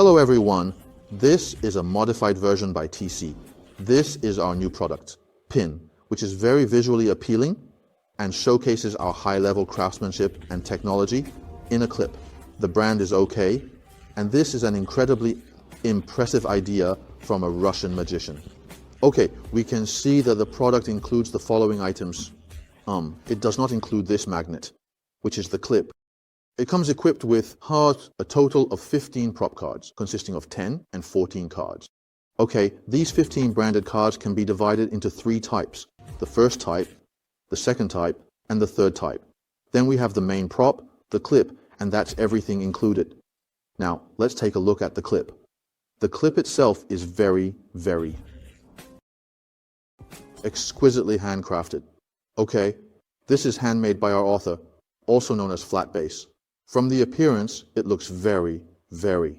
Hello everyone, this is a modified version by TC. This is our new product, Pin, which is very visually appealing and showcases our high-level craftsmanship and technology in a clip. The brand is okay, and this is an incredibly impressive idea from a Russian magician. Okay, we can see that the product includes the following items. It does not include this magnet, which is the clip. It comes equipped with a total of 15 prop cards, consisting of 10 and 14 cards. Okay, these 15 branded cards can be divided into 3 types. The first type, the second type, and the third type. Then we have the main prop, the clip, and that's everything included. Now, let's take a look at the clip. The clip itself is very, very exquisitely handcrafted. Okay, this is handmade by our author, also known as flat base. From the appearance, it looks very, very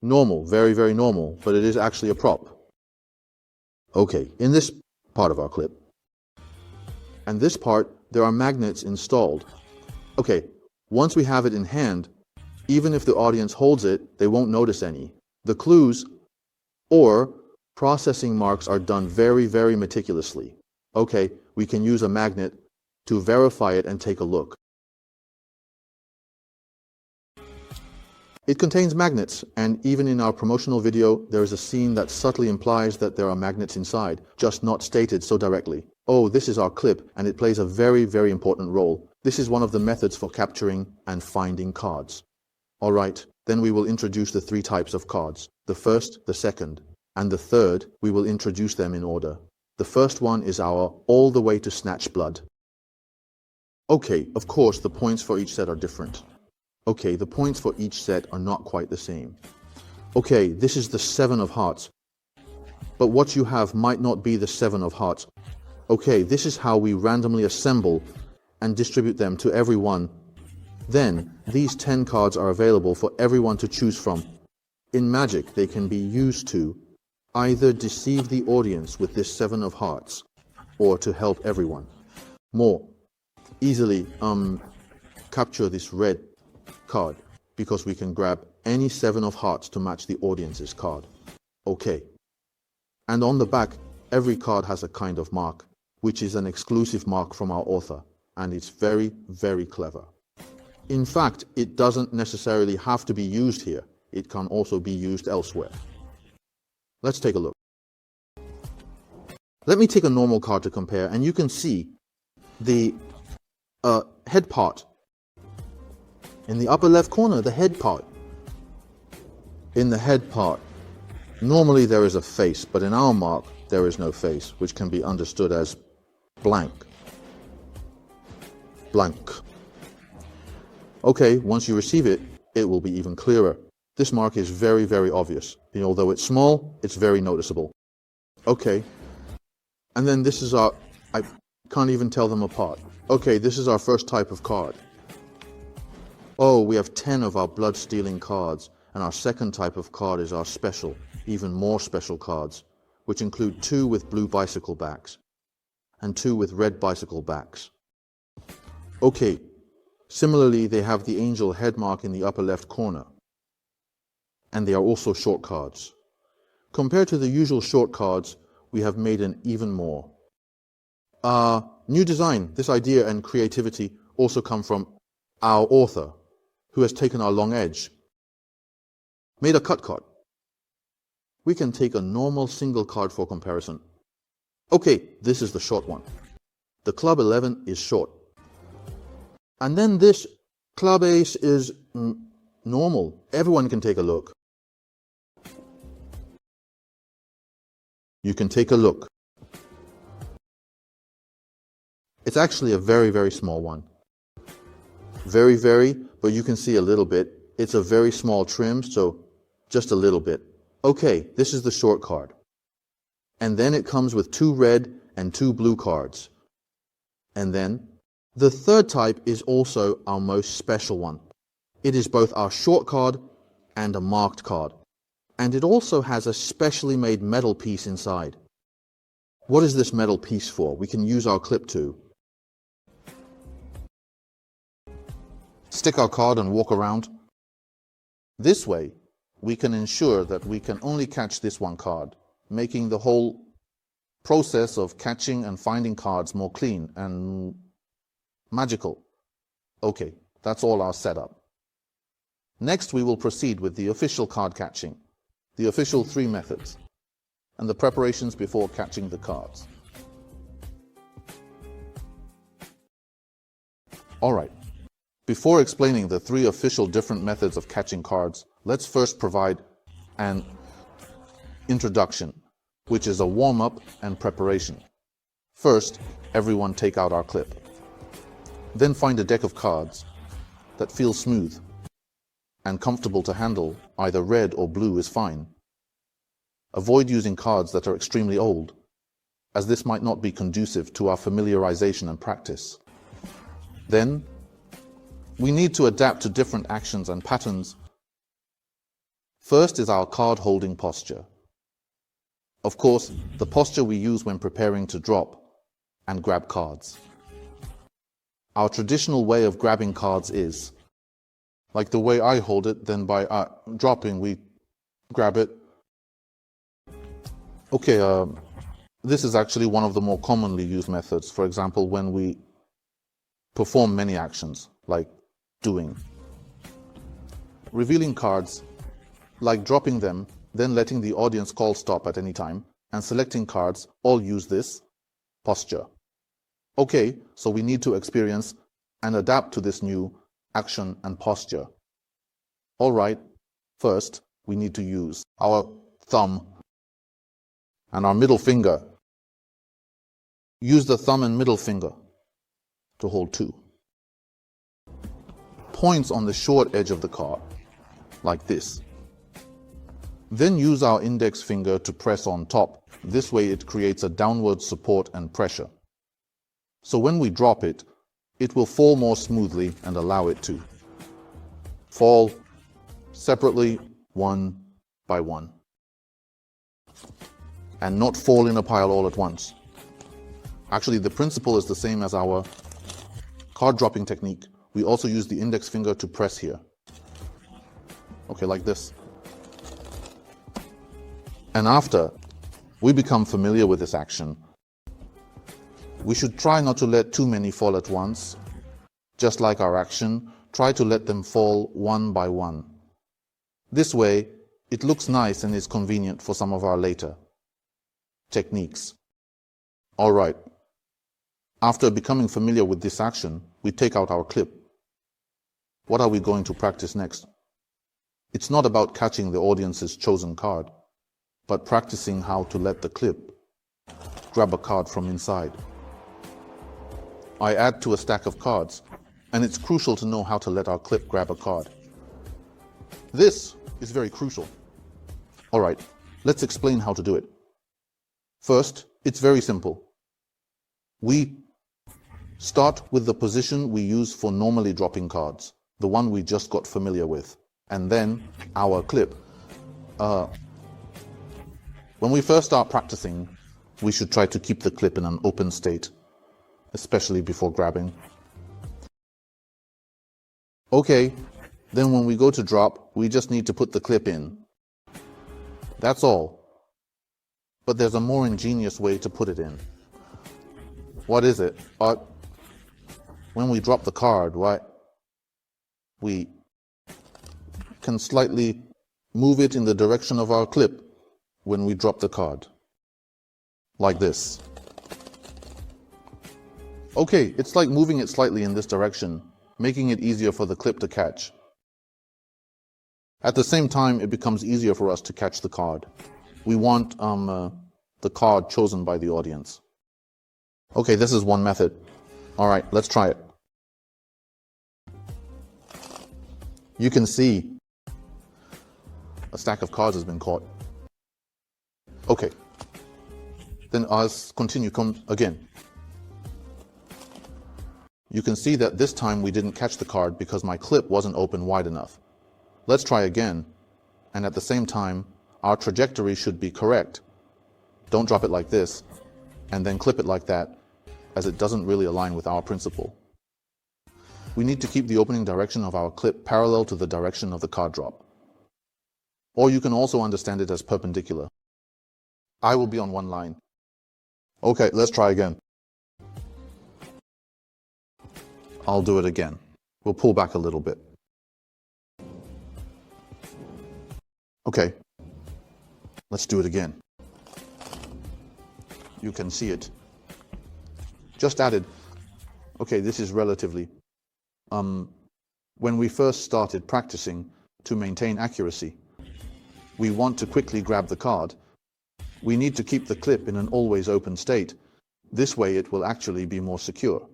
normal, very, very normal, but it is actually a prop. Okay, in this part of our clip, and this part, there are magnets installed. Okay, once we have it in hand, even if the audience holds it, they won't notice any. The clues or processing marks are done very, very meticulously. Okay, we can use a magnet to verify it and take a look. It contains magnets, and even in our promotional video, there is a scene that subtly implies that there are magnets inside, just not stated so directly. Oh, this is our clip, and it plays a very, very important role. This is one of the methods for capturing and finding cards. Alright, then we will introduce the 3 types of cards. The first, the second, and the third, we will introduce them in order. The first one is our all the way to snatch blood. Okay, of course, the points for each set are different. Okay, the points for each set are not quite the same. Okay, this is the 7 of hearts. But what you have might not be the 7 of hearts. Okay, this is how we randomly assemble and distribute them to everyone. Then, these 10 cards are available for everyone to choose from. In Magic, they can be used to either deceive the audience with this 7 of hearts, or to help everyone more easily capture this red card, because we can grab any 7 of hearts to match the audience's card. Okay. And on the back, every card has a kind of mark, which is an exclusive mark from our author, and it's very, very clever. In fact, it doesn't necessarily have to be used here. It can also be used elsewhere. Let's take a look. Let me take a normal card to compare, and you can see the head part. In the upper left corner, the head part. In the head part, normally there is a face, but in our mark, there is no face, which can be understood as blank. Blank. Okay, once you receive it, it will be even clearer. This mark is very, very obvious. And although it's small, it's very noticeable. Okay. And then this is I can't even tell them apart. Okay, this is our first type of card. Oh, we have 10 of our blood-stealing cards, and our second type of card is our special, even more special cards, which include 2 with blue bicycle backs, and 2 with red bicycle backs. Okay, similarly, they have the angel head mark in the upper left corner, and they are also short cards. Compared to the usual short cards, we have made an even more. New design. This idea and creativity also come from our author, who has taken our long edge, made a cut card. We can take a normal single card for comparison. Okay, this is the short one. The Club 11 is short. And then this Club Ace is normal. Everyone can take a look. You can take a look. It's actually a very, very small one. Very, very, but you can see a little bit. It's a very small trim, so just a little bit. Okay, this is the short card. And then it comes with 2 red and 2 blue cards. And then the third type is also our most special one. It is both our short card and a marked card. And it also has a specially made metal piece inside. What is this metal piece for? We can use our clip to stick our card and walk around. This way, we can ensure that we can only catch this one card, making the whole process of catching and finding cards more clean and magical. Okay, that's all our setup. Next, we will proceed with the official card catching, the official 3 methods, and the preparations before catching the cards. Alright, before explaining the 3 official different methods of catching cards, let's first provide an introduction, which is a warm-up and preparation. First, everyone take out our clip. Then find a deck of cards that feel smooth and comfortable to handle. Either red or blue is fine. Avoid using cards that are extremely old, as this might not be conducive to our familiarization and practice. Then, we need to adapt to different actions and patterns. First is our card holding posture. Of course, the posture we use when preparing to drop and grab cards. Our traditional way of grabbing cards is, like the way I hold it, then by dropping we grab it. Okay, this is actually one of the more commonly used methods. For example, when we perform many actions, like doing. Revealing cards, like dropping them, then letting the audience call stop at any time, and selecting cards, all use this posture. Okay, so we need to experience and adapt to this new action and posture. Alright, first we need to use our thumb and our middle finger. Use the thumb and middle finger to hold 2 points on the short edge of the card, like this. Then use our index finger to press on top. This way it creates a downward support and pressure. So when we drop it, it will fall more smoothly and allow it to fall separately, one by one, and not fall in a pile all at once. Actually, the principle is the same as our card dropping technique. We also use the index finger to press here. Okay, like this. And after we become familiar with this action, we should try not to let too many fall at once. Just like our action, try to let them fall one by one. This way, it looks nice and is convenient for some of our later techniques. Alright, after becoming familiar with this action, we take out our clip. What are we going to practice next? It's not about catching the audience's chosen card, but practicing how to let the clip grab a card from inside. I add to a stack of cards, and it's crucial to know how to let our clip grab a card. This is very crucial. Alright, let's explain how to do it. First, it's very simple. We start with the position we use for normally dropping cards, the one we just got familiar with, and then our clip. When we first start practicing, we should try to keep the clip in an open state, especially before grabbing. Okay, then when we go to drop, we just need to put the clip in. That's all. But there's a more ingenious way to put it in. What is it? When we drop the card, right, we can slightly move it in the direction of our clip when we drop the card. Like this. Okay, it's like moving it slightly in this direction, making it easier for the clip to catch. At the same time, it becomes easier for us to catch the card. We want the card chosen by the audience. Okay, this is one method. Alright, let's try it. You can see a stack of cards has been caught. Okay, then let's continue again. You can see that this time we didn't catch the card because my clip wasn't open wide enough. Let's try again, and at the same time, our trajectory should be correct. Don't drop it like this, and then clip it like that, as it doesn't really align with our principle. We need to keep the opening direction of our clip parallel to the direction of the card drop. Or you can also understand it as perpendicular. I will be on one line. Okay, let's try again. I'll do it again. We'll pull back a little bit. Okay, let's do it again. You can see it. Just added. Okay, this is relatively. When we first started practicing to maintain accuracy, we want to quickly grab the card. We need to keep the clip in an always open state. This way it will actually be more secure.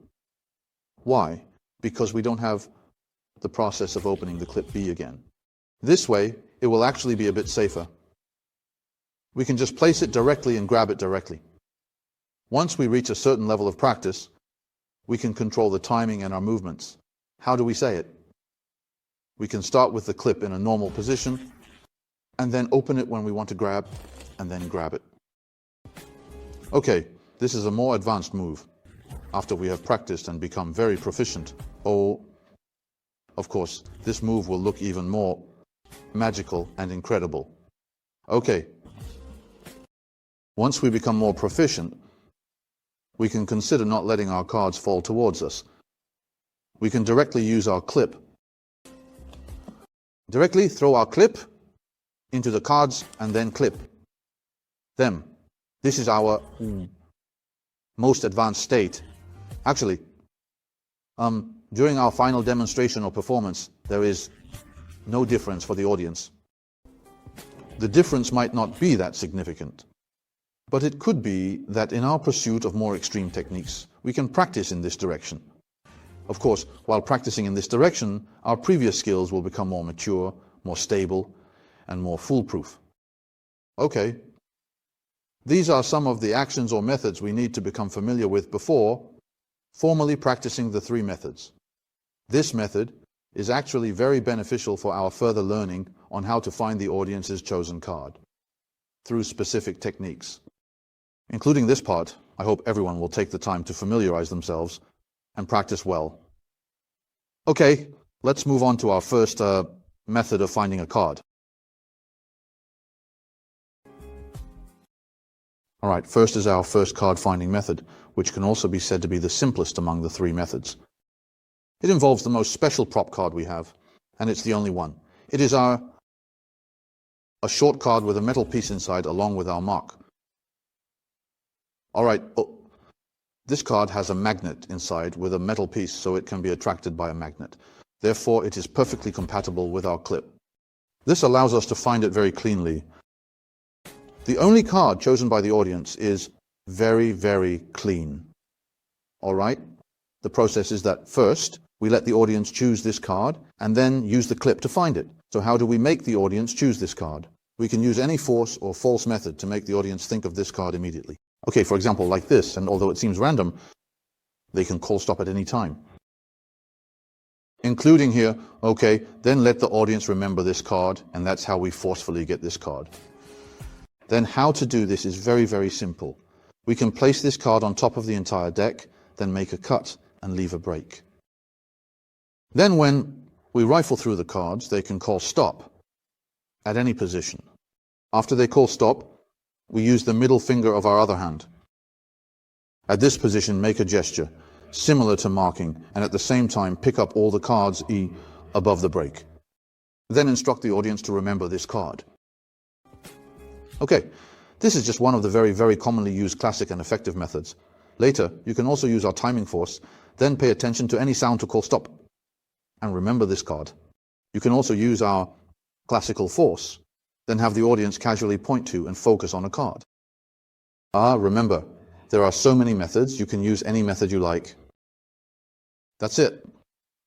Why? Because we don't have the process of opening the clip B again. This way, it will actually be a bit safer. We can just place it directly and grab it directly. Once we reach a certain level of practice, we can control the timing and our movements. How do we say it? We can start with the clip in a normal position, and then open it when we want to grab, and then grab it. Okay, this is a more advanced move. After we have practiced and become very proficient, of course, this move will look even more magical and incredible. Okay. Once we become more proficient, we can consider not letting our cards fall towards us. We can directly use our clip. Directly throw our clip into the cards and then clip them. This is our most advanced state. Actually, during our final demonstration or performance, there is no difference for the audience. The difference might not be that significant, but it could be that in our pursuit of more extreme techniques, we can practice in this direction. Of course, while practicing in this direction, our previous skills will become more mature, more stable, and more foolproof. Okay. These are some of the actions or methods we need to become familiar with before formally practicing the three methods. This method is actually very beneficial for our further learning on how to find the audience's chosen card through specific techniques. Including this part, I hope everyone will take the time to familiarize themselves and practice well. Okay, let's move on to our first method of finding a card. All right, first is our first card finding method, which can also be said to be the simplest among the three methods. It involves the most special prop card we have, and it's the only one. It is a short card with a metal piece inside along with our mark. All right, this card has a magnet inside with a metal piece, so it can be attracted by a magnet. Therefore, it is perfectly compatible with our clip. This allows us to find it very cleanly. The only card chosen by the audience is very, very clean. All right? The process is that first, we let the audience choose this card and then use the clip to find it. So how do we make the audience choose this card? We can use any force or false method to make the audience think of this card immediately. Okay, for example, like this, and although it seems random, they can call stop at any time. Including here, okay, then let the audience remember this card, and that's how we forcefully get this card. Then how to do this is very, very simple. We can place this card on top of the entire deck, then make a cut and leave a break. Then when we rifle through the cards, they can call stop at any position. After they call stop, we use the middle finger of our other hand. At this position, make a gesture similar to marking, and at the same time pick up all the cards above the break. Then instruct the audience to remember this card. Okay, this is just one of the very, very commonly used classic and effective methods. Later, you can also use our timing force, then pay attention to any sound to call stop, and remember this card. You can also use our classical force, then have the audience casually point to and focus on a card. Remember, there are so many methods, you can use any method you like. That's it.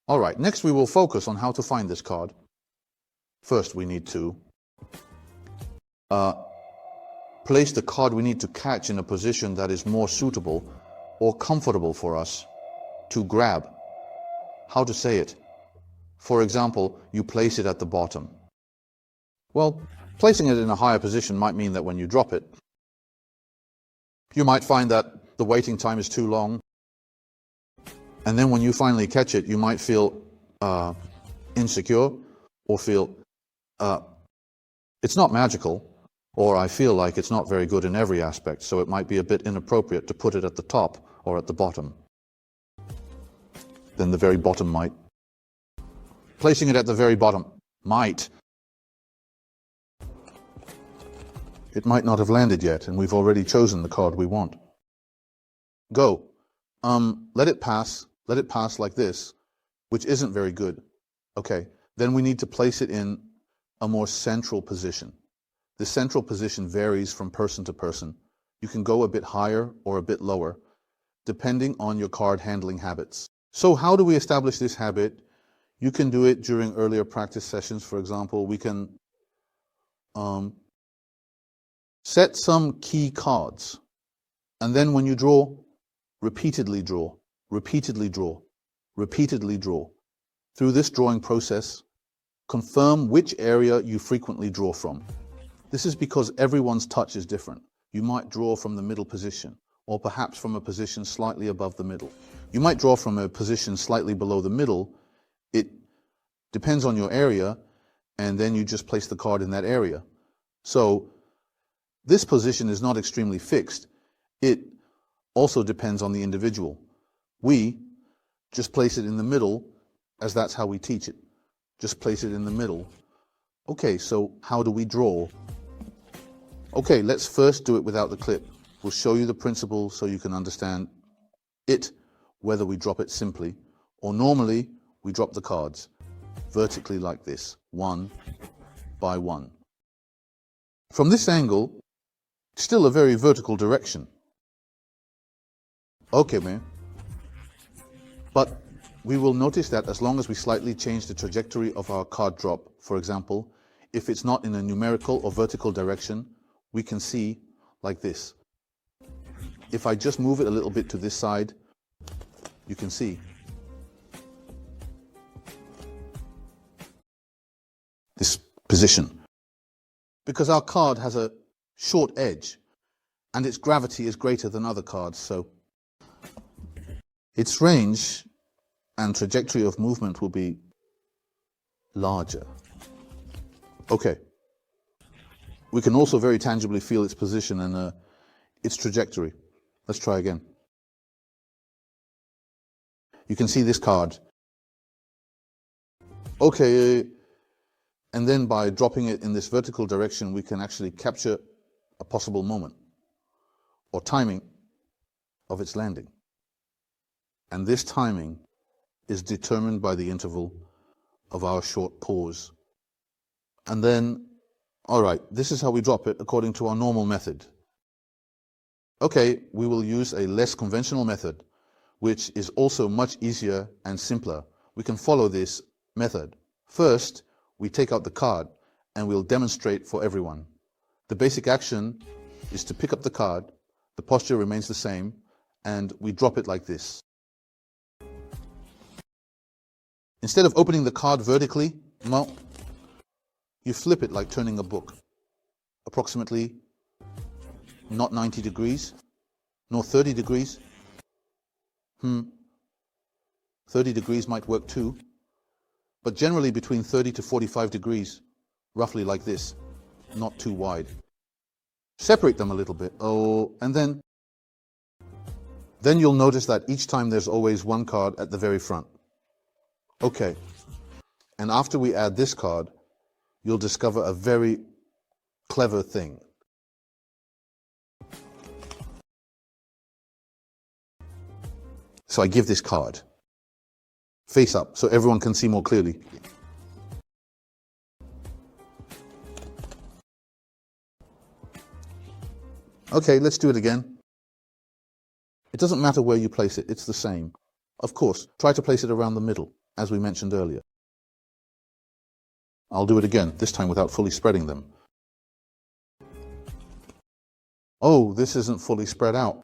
All right, next we will focus on how to find this card. First, we need to place the card we need to catch in a position that is more suitable or comfortable for us to grab. How to say it? For example, you place it at the bottom. Well, placing it in a higher position might mean that when you drop it, you might find that the waiting time is too long. And then when you finally catch it, you might feel insecure or feel It's not magical, or I feel like it's not very good in every aspect, so it might be a bit inappropriate to put it at the top or at the bottom. Then the very bottom might. Placing it at the very bottom might. It might not have landed yet, and we've already chosen the card we want. Go. Let it pass like this, which isn't very good. Okay, then we need to place it in a more central position. The central position varies from person to person. You can go a bit higher or a bit lower, depending on your card handling habits. So how do we establish this habit? You can do it during earlier practice sessions. For example, we can set some key cards, and then when you draw, repeatedly draw, repeatedly draw, repeatedly draw. Through this drawing process, confirm which area you frequently draw from. This is because everyone's touch is different. You might draw from the middle position, or perhaps from a position slightly above the middle. You might draw from a position slightly below the middle. It depends on your area, and then you just place the card in that area. So this position is not extremely fixed. It also depends on the individual. We just place it in the middle, as that's how we teach it. Just place it in the middle. Okay, so how do we draw? Okay, let's first do it without the clip. We'll show you the principle so you can understand it, whether we drop it simply, or normally we drop the cards vertically like this, one by one. From this angle, still a very vertical direction. Okay, man. But we will notice that as long as we slightly change the trajectory of our card drop, for example, if it's not in a numerical or vertical direction, we can see like this. If I just move it a little bit to this side, you can see this position. Because our card has a short edge and its gravity is greater than other cards, so its range and trajectory of movement will be larger. Okay. We can also very tangibly feel its position and its trajectory. Let's try again. You can see this card. Okay, and then by dropping it in this vertical direction, we can actually capture a possible moment or timing of its landing. And this timing is determined by the interval of our short pause. And then, all right, this is how we drop it according to our normal method. Okay, we will use a less conventional method, which is also much easier and simpler. We can follow this method. First, we take out the card and we'll demonstrate for everyone. The basic action is to pick up the card, the posture remains the same, and we drop it like this. Instead of opening the card vertically, no, you flip it like turning a book. Approximately not 90 degrees, nor 30 degrees. 30 degrees might work too, but generally between 30 to 45 degrees, roughly like this, not too wide. Separate them a little bit. Oh, and then you'll notice that each time there's always one card at the very front. Okay, and after we add this card, you'll discover a very clever thing. So I give this card face up so everyone can see more clearly. Okay, let's do it again. It doesn't matter where you place it, it's the same. Of course, try to place it around the middle, as we mentioned earlier. I'll do it again, this time without fully spreading them. Oh, this isn't fully spread out.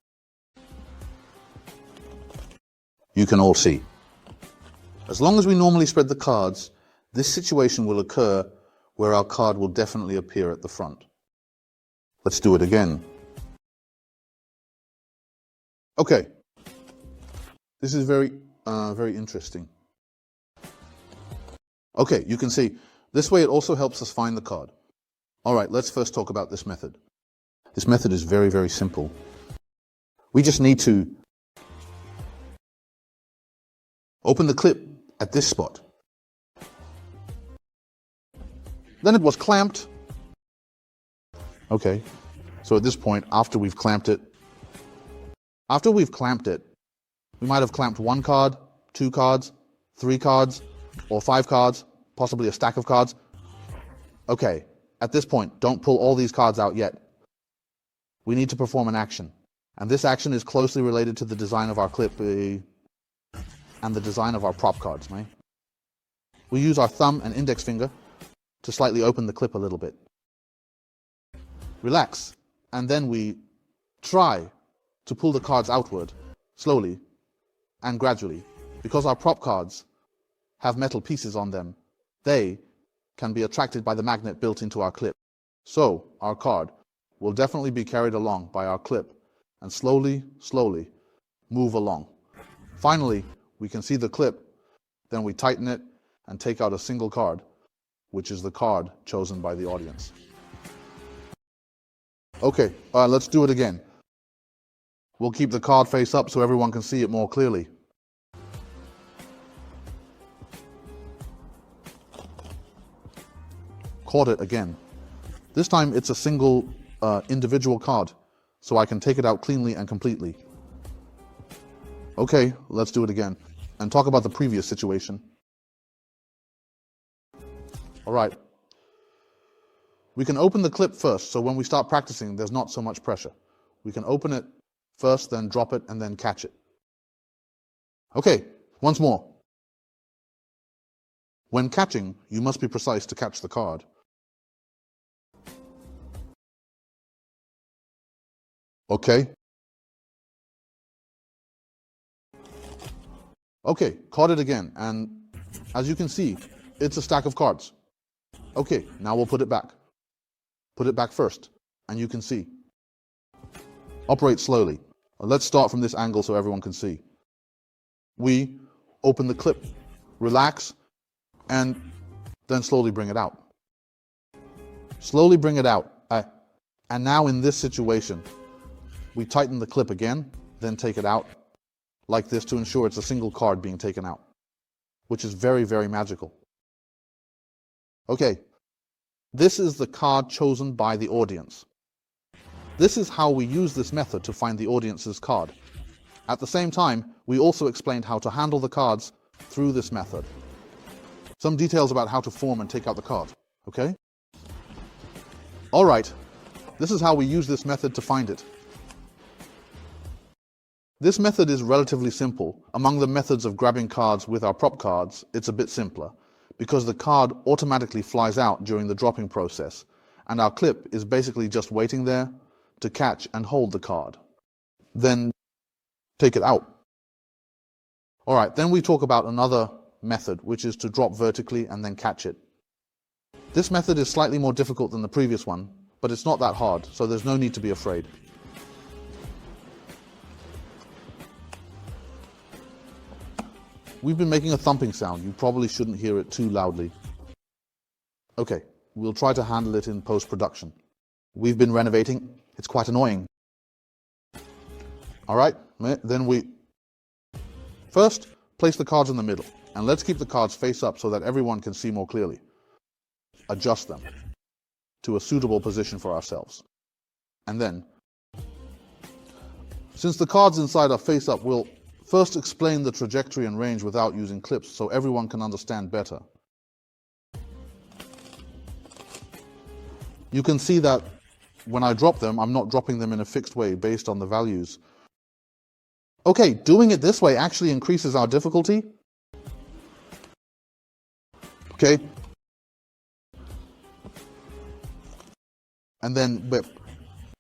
You can all see. As long as we normally spread the cards, this situation will occur where our card will definitely appear at the front. Let's do it again. Okay. This is very interesting. Okay, you can see, this way it also helps us find the card. All right, let's first talk about this method. This method is very, very simple. We just need to open the clip at this spot. Then it was clamped. Okay, so at this point, after we've clamped it, we might have clamped 1 card, 2 cards, 3 cards, or 5 cards, possibly a stack of cards. Okay, at this point, don't pull all these cards out yet. We need to perform an action. And this action is closely related to the design of our clip and the design of our prop cards. Right? We use our thumb and index finger to slightly open the clip a little bit. Relax, and then we try to pull the cards outward, slowly and gradually. Because our prop cards have metal pieces on them, they can be attracted by the magnet built into our clip. So our card will definitely be carried along by our clip and slowly, slowly move along. Finally, we can see the clip, then we tighten it and take out a single card, which is the card chosen by the audience. Okay, let's do it again. We'll keep the card face up so everyone can see it more clearly. Caught it again. This time it's a single individual card, so I can take it out cleanly and completely. Okay, let's do it again and talk about the previous situation. All right. We can open the clip first, so when we start practicing, there's not so much pressure. We can open it first, then drop it, and then catch it. Okay, once more. When catching, you must be precise to catch the card. Okay. Okay, caught it again, and as you can see, it's a stack of cards. Okay, now we'll put it back. Put it back first, and you can see. Operate slowly. Let's start from this angle so everyone can see. We open the clip, relax, and then slowly bring it out. Slowly bring it out. And now in this situation, we tighten the clip again, then take it out like this to ensure it's a single card being taken out, which is very, very magical. Okay, this is the card chosen by the audience. This is how we use this method to find the audience's card. At the same time, we also explained how to handle the cards through this method. Some details about how to form and take out the card, okay? All right, this is how we use this method to find it. This method is relatively simple. Among the methods of grabbing cards with our prop cards, it's a bit simpler, because the card automatically flies out during the dropping process, and our clip is basically just waiting there to catch and hold the card. Then take it out. All right, then we talk about another method, which is to drop vertically and then catch it. This method is slightly more difficult than the previous one, but it's not that hard, so there's no need to be afraid. We've been making a thumping sound. You probably shouldn't hear it too loudly. Okay, we'll try to handle it in post-production. We've been renovating. It's quite annoying. All right, then we first place the cards in the middle, and let's keep the cards face up so that everyone can see more clearly. Adjust them to a suitable position for ourselves. And then, since the cards inside are face up, we'll first explain the trajectory and range without using clips so everyone can understand better. You can see that when I drop them, I'm not dropping them in a fixed way based on the values. Okay, doing it this way actually increases our difficulty. Okay. And then,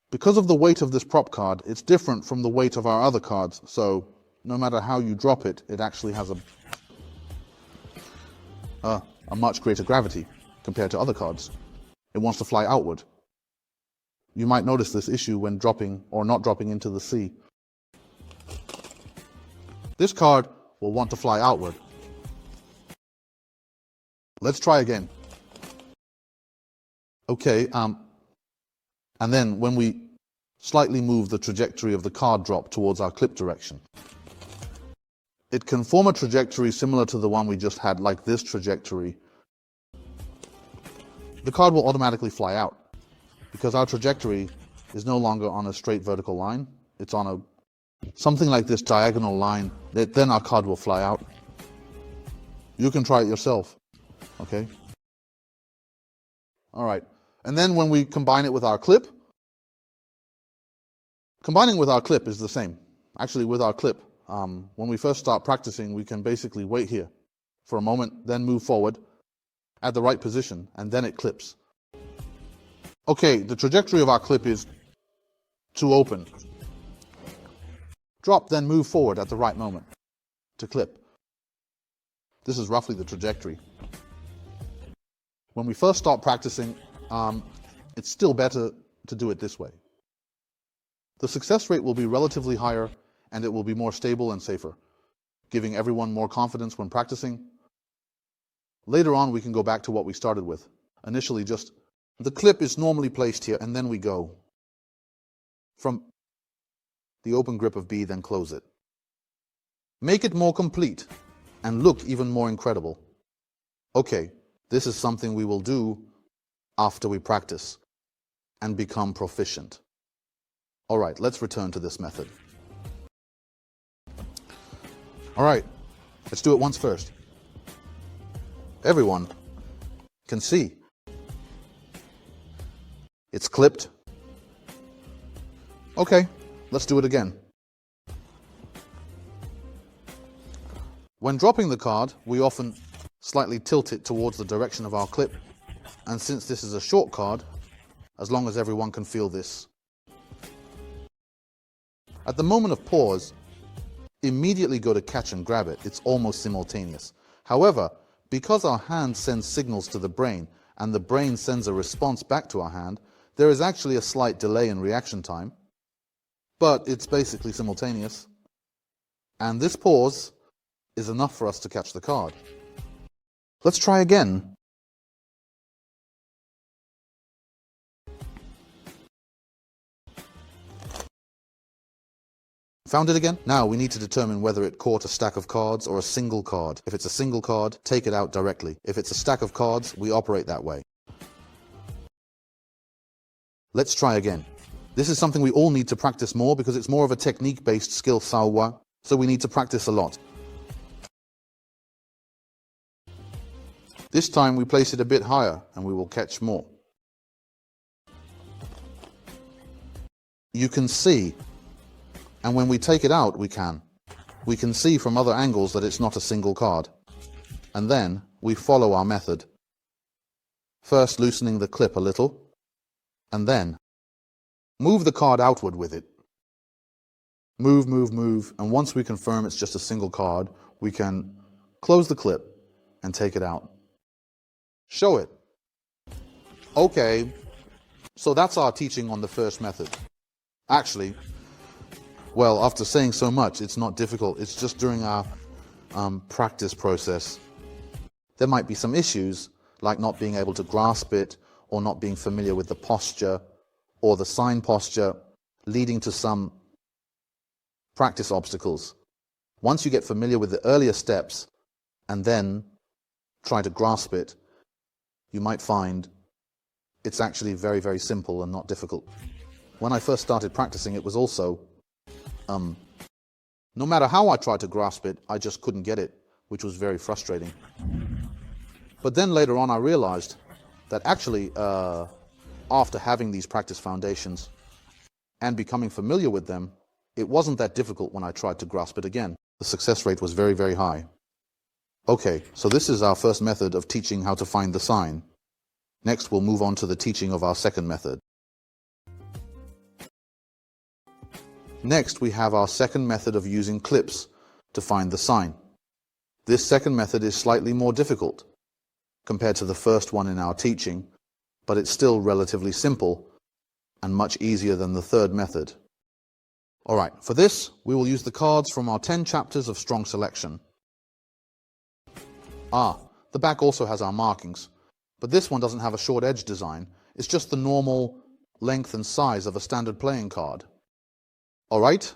because of the weight of this prop card, it's different from the weight of our other cards, so no matter how you drop it, it actually has a much greater gravity compared to other cards. It wants to fly outward. You might notice this issue when dropping or not dropping into the sea. This card will want to fly outward. Let's try again. Okay, and then when we slightly move the trajectory of the card drop towards our clip direction, it can form a trajectory similar to the one we just had, like this trajectory. The card will automatically fly out because our trajectory is no longer on a straight vertical line. It's on something like this diagonal line. Then our card will fly out. You can try it yourself, okay? All right, and then when we combine it with our clip, combining with our clip is the same. Actually, with our clip, when we first start practicing, we can basically wait here for a moment, then move forward at the right position, and then it clips. Okay, the trajectory of our clip is to open. Drop, then move forward at the right moment to clip. This is roughly the trajectory. When we first start practicing, it's still better to do it this way. The success rate will be relatively higher and it will be more stable and safer, giving everyone more confidence when practicing. Later on, we can go back to what we started with. Initially, just the clip is normally placed here, and then we go from the open grip of B, then close it. Make it more complete and look even more incredible. Okay, this is something we will do after we practice and become proficient. All right, let's return to this method. All right, let's do it once first. Everyone can see it's clipped. Okay, let's do it again. When dropping the card, we often slightly tilt it towards the direction of our clip. And since this is a short card, as long as everyone can feel this. At the moment of pause, immediately go to catch and grab it. It's almost simultaneous. However, because our hand sends signals to the brain and the brain sends a response back to our hand, there is actually a slight delay in reaction time, but it's basically simultaneous. And this pause is enough for us to catch the card. Let's try again. Found it again? Now we need to determine whether it caught a stack of cards or a single card. If it's a single card, take it out directly. If it's a stack of cards, we operate that way. Let's try again. This is something we all need to practice more because it's more of a technique-based skill, sawa, so we need to practice a lot. This time we place it a bit higher and we will catch more. You can see, and when we take it out, we can see from other angles that it's not a single card. And then we follow our method. First loosening the clip a little, and then move the card outward with it. Move, move, move, and once we confirm it's just a single card, we can close the clip and take it out. Show it. Okay, so that's our teaching on the first method. Actually, well, after saying so much, it's not difficult. It's just during our practice process, there might be some issues, like not being able to grasp it, or not being familiar with the posture, or the sign posture, leading to some practice obstacles. Once you get familiar with the earlier steps, and then try to grasp it, you might find it's actually very, very simple and not difficult. When I first started practicing, it was also no matter how I tried to grasp it, I just couldn't get it, which was very frustrating. But then later on I realized that actually after having these practice foundations and becoming familiar with them, it wasn't that difficult when I tried to grasp it again. The success rate was very, very high. Okay, so this is our first method of teaching how to find the sign. Next we'll move on to the teaching of our second method. Next, we have our second method of using clips to find the sign. This second method is slightly more difficult compared to the first one in our teaching, but it's still relatively simple and much easier than the third method. All right, for this, we will use the cards from our 10 chapters of strong selection. The back also has our markings, but this one doesn't have a short edge design. It's just the normal length and size of a standard playing card. Alright?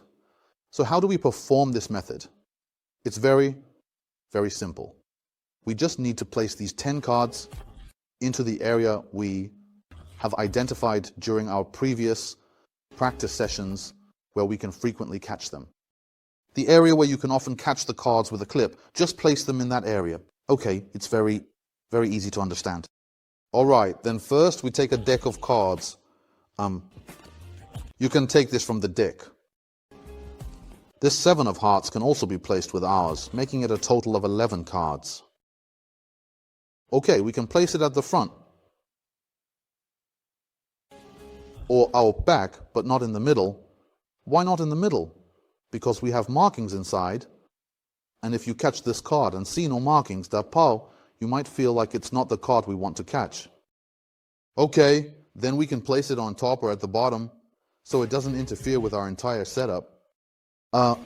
So how do we perform this method? It's very, very simple. We just need to place these 10 cards into the area we have identified during our previous practice sessions where we can frequently catch them. The area where you can often catch the cards with a clip, just place them in that area. Okay, it's very, very easy to understand. Alright, then first we take a deck of cards. You can take this from the deck. This 7 of hearts can also be placed with ours, making it a total of 11 cards. Okay, we can place it at the front or our back, but not in the middle. Why not in the middle? Because we have markings inside, and if you catch this card and see no markings, you might feel like it's not the card we want to catch. Okay, then we can place it on top or at the bottom so it doesn't interfere with our entire setup.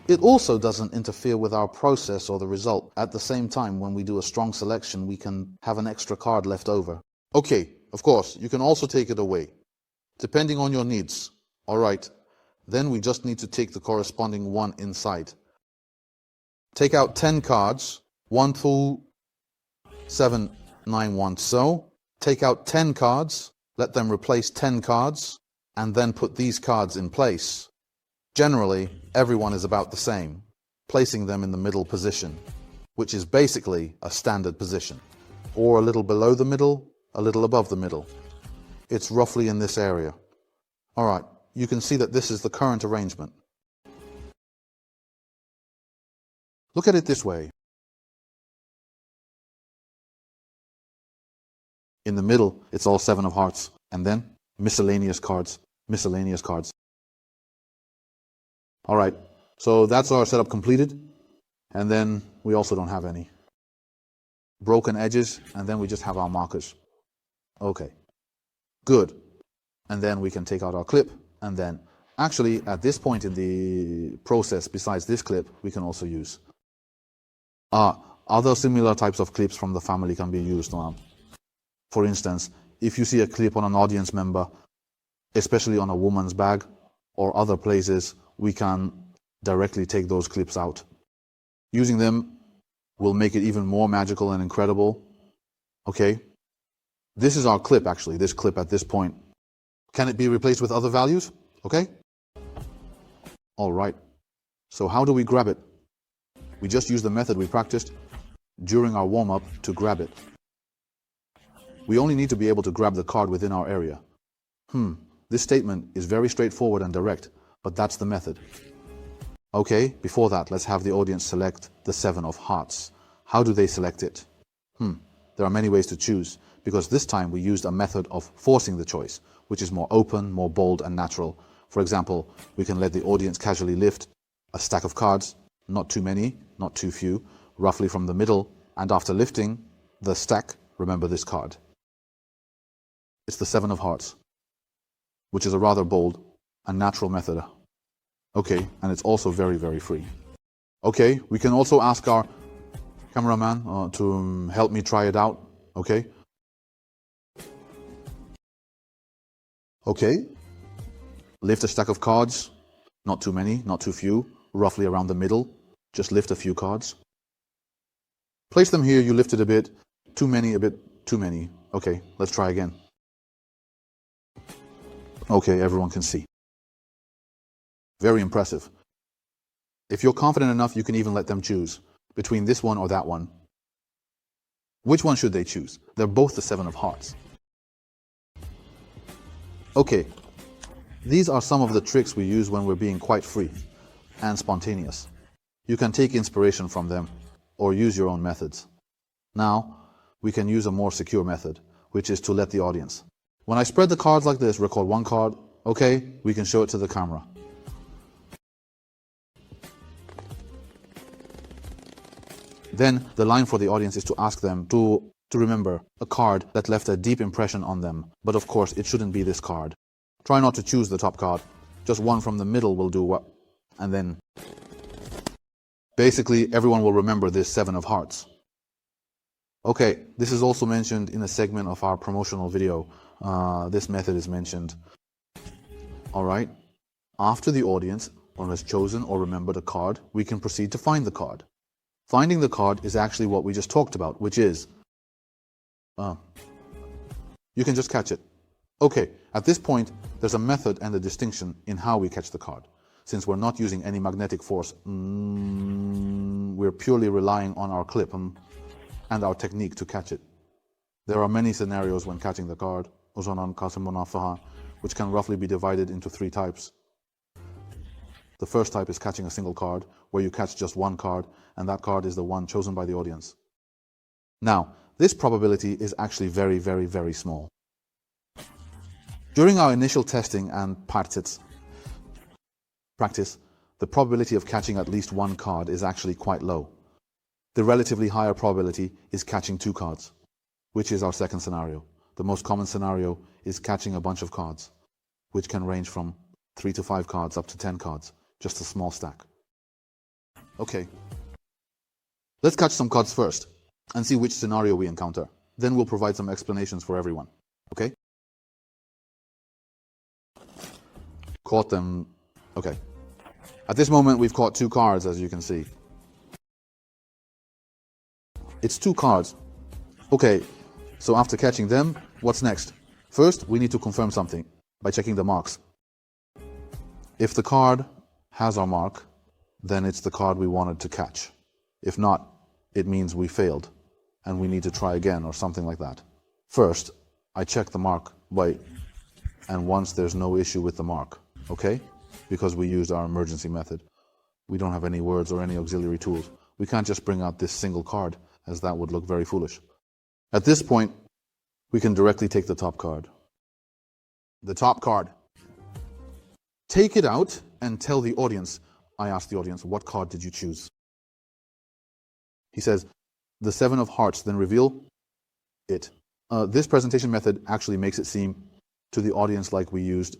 It also doesn't interfere with our process or the result. At the same time, when we do a strong selection, we can have an extra card left over. Okay, of course, you can also take it away, depending on your needs. Alright, then we just need to take the corresponding one inside. Take out 10 cards, 1 through 7, 9, 1. So, take out 10 cards, let them replace 10 cards, and then put these cards in place. Generally, everyone is about the same, placing them in the middle position, which is basically a standard position, or a little below the middle, a little above the middle. It's roughly in this area. Alright, you can see that this is the current arrangement. Look at it this way. In the middle, it's all 7 of hearts, and then miscellaneous cards, miscellaneous cards. Alright, so that's our setup completed, and then we also don't have any broken edges, and then we just have our markers. Okay, good. And then we can take out our clip, and then actually at this point in the process, besides this clip, we can also use other similar types of clips from the family can be used. For instance, if you see a clip on an audience member, especially on a woman's bag or other places, we can directly take those clips out. Using them will make it even more magical and incredible. Okay, this is our clip actually, this clip at this point. Can it be replaced with other values? Okay? Alright, so how do we grab it? We just use the method we practiced during our warm-up to grab it. We only need to be able to grab the card within our area. This statement is very straightforward and direct, but that's the method. Okay, before that, let's have the audience select the 7 of hearts. How do they select it? There are many ways to choose, because this time we used a method of forcing the choice, which is more open, more bold and natural. For example, we can let the audience casually lift a stack of cards, not too many, not too few, roughly from the middle, and after lifting the stack, remember this card. It's the 7 of hearts, which is a rather bold and natural method. Okay, and it's also very, very free. Okay, we can also ask our cameraman to help me try it out. Okay. Okay. Lift a stack of cards, not too many, not too few, roughly around the middle. Just lift a few cards. Place them here, you lifted a bit, too many, a bit too many. Okay, let's try again. Okay, everyone can see. Very impressive. If you're confident enough, you can even let them choose between this one or that one. Which one should they choose? They're both the 7 of hearts. Okay, these are some of the tricks we use when we're being quite free and spontaneous. You can take inspiration from them or use your own methods. Now, we can use a more secure method, which is to let the audience. When I spread the cards like this, record one card, okay, we can show it to the camera. Then the line for the audience is to ask them to remember a card that left a deep impression on them. But of course, it shouldn't be this card. Try not to choose the top card. Just one from the middle will do what? And then basically everyone will remember this 7 of hearts. Okay, this is also mentioned in a segment of our promotional video. this method is mentioned. All right. After the audience has chosen or remembered a card, we can proceed to find the card. Finding the card is actually what we just talked about, which is you can just catch it. Okay, at this point, there's a method and a distinction in how we catch the card. Since we're not using any magnetic force, we're purely relying on our clip and our technique to catch it. There are many scenarios when catching the card, which can roughly be divided into 3 types. The first type is catching a single card, where you catch just one card, and that card is the one chosen by the audience. Now, this probability is actually very, very, very small. During our initial testing and practice, the probability of catching at least one card is actually quite low. The relatively higher probability is catching 2 cards, which is our second scenario. The most common scenario is catching a bunch of cards, which can range from 3 to 5 cards up to 10 cards, just a small stack. Okay, let's catch some cards first and see which scenario we encounter. Then we'll provide some explanations for everyone, okay? Caught them, okay. At this moment, we've caught 2 cards, as you can see. It's 2 cards. Okay, so after catching them, what's next? First, we need to confirm something by checking the marks. If the card has our mark, then it's the card we wanted to catch. If not, it means we failed and we need to try again or something like that. First, I check the mark and once there's no issue with the mark, okay? Because we used our emergency method. We don't have any words or any auxiliary tools. We can't just bring out this single card, as that would look very foolish. At this point, we can directly take the top card. The top card. Take it out and tell the audience. I ask the audience, what card did you choose? He says, the 7 of hearts, then reveal it. This presentation method actually makes it seem to the audience like we used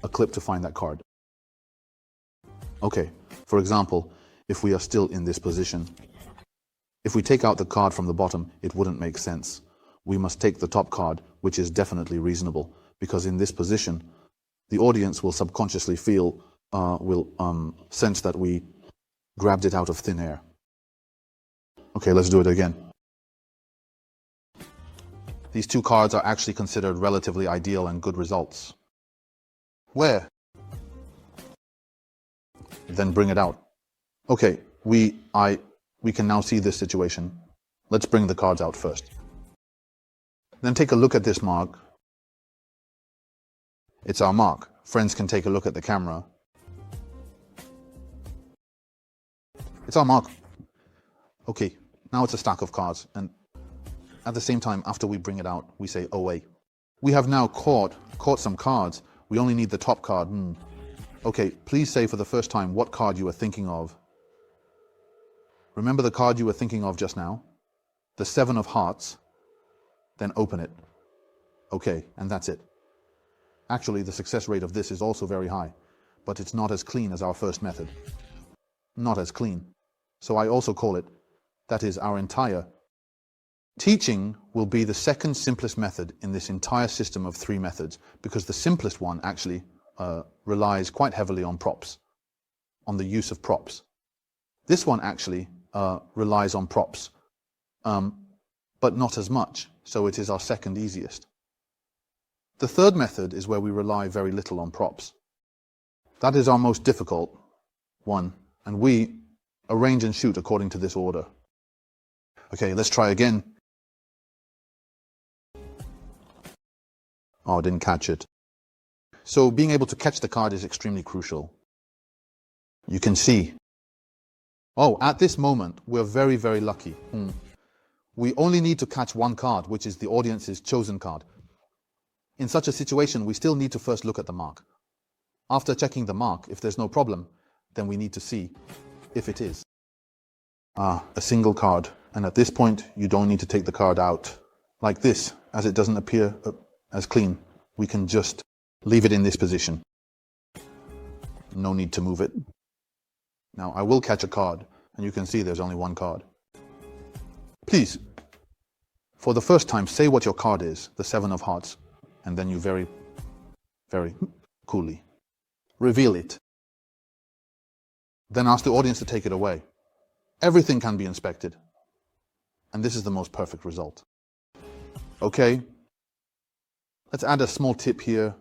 a clip to find that card. Okay, for example, if we are still in this position, if we take out the card from the bottom, it wouldn't make sense. We must take the top card, which is definitely reasonable, because in this position, the audience will subconsciously feel, sense that we grabbed it out of thin air. Okay, let's do it again. These 2 cards are actually considered relatively ideal and good results. Where? Then bring it out. Okay, we can now see this situation. Let's bring the cards out first. Then take a look at this mark. It's our mark. Friends can take a look at the camera. It's our mark. Okay, now it's a stack of cards, and at the same time, after we bring it out, we say, oh wait. We have now caught some cards. We only need the top card. Okay, please say for the first time what card you were thinking of. Remember the card you were thinking of just now? The 7 of hearts. Then open it. Okay, and that's it. Actually, the success rate of this is also very high, but it's not as clean as our first method. Not as clean. So I also call it, that is our entire teaching will be the second simplest method in this entire system of 3 methods, because the simplest one actually relies quite heavily on props, on the use of props. This one actually relies on props, but not as much, so it is our second easiest. The third method is where we rely very little on props. That is our most difficult one, and we arrange and shoot according to this order. Okay, let's try again. Oh, I didn't catch it. So being able to catch the card is extremely crucial. You can see. Oh, at this moment, we're very, very lucky. We only need to catch one card, which is the audience's chosen card. In such a situation, we still need to first look at the mark. After checking the mark, if there's no problem, then we need to see if it is. A single card. And at this point, you don't need to take the card out like this, as it doesn't appear as clean. We can just leave it in this position. No need to move it. Now, I will catch a card, and you can see there's only one card. Please, for the first time, say what your card is, the 7 of hearts. and then you very, very coolly reveal it. Then ask the audience to take it away. Everything can be inspected, and this is the most perfect result. Okay, let's add a small tip here,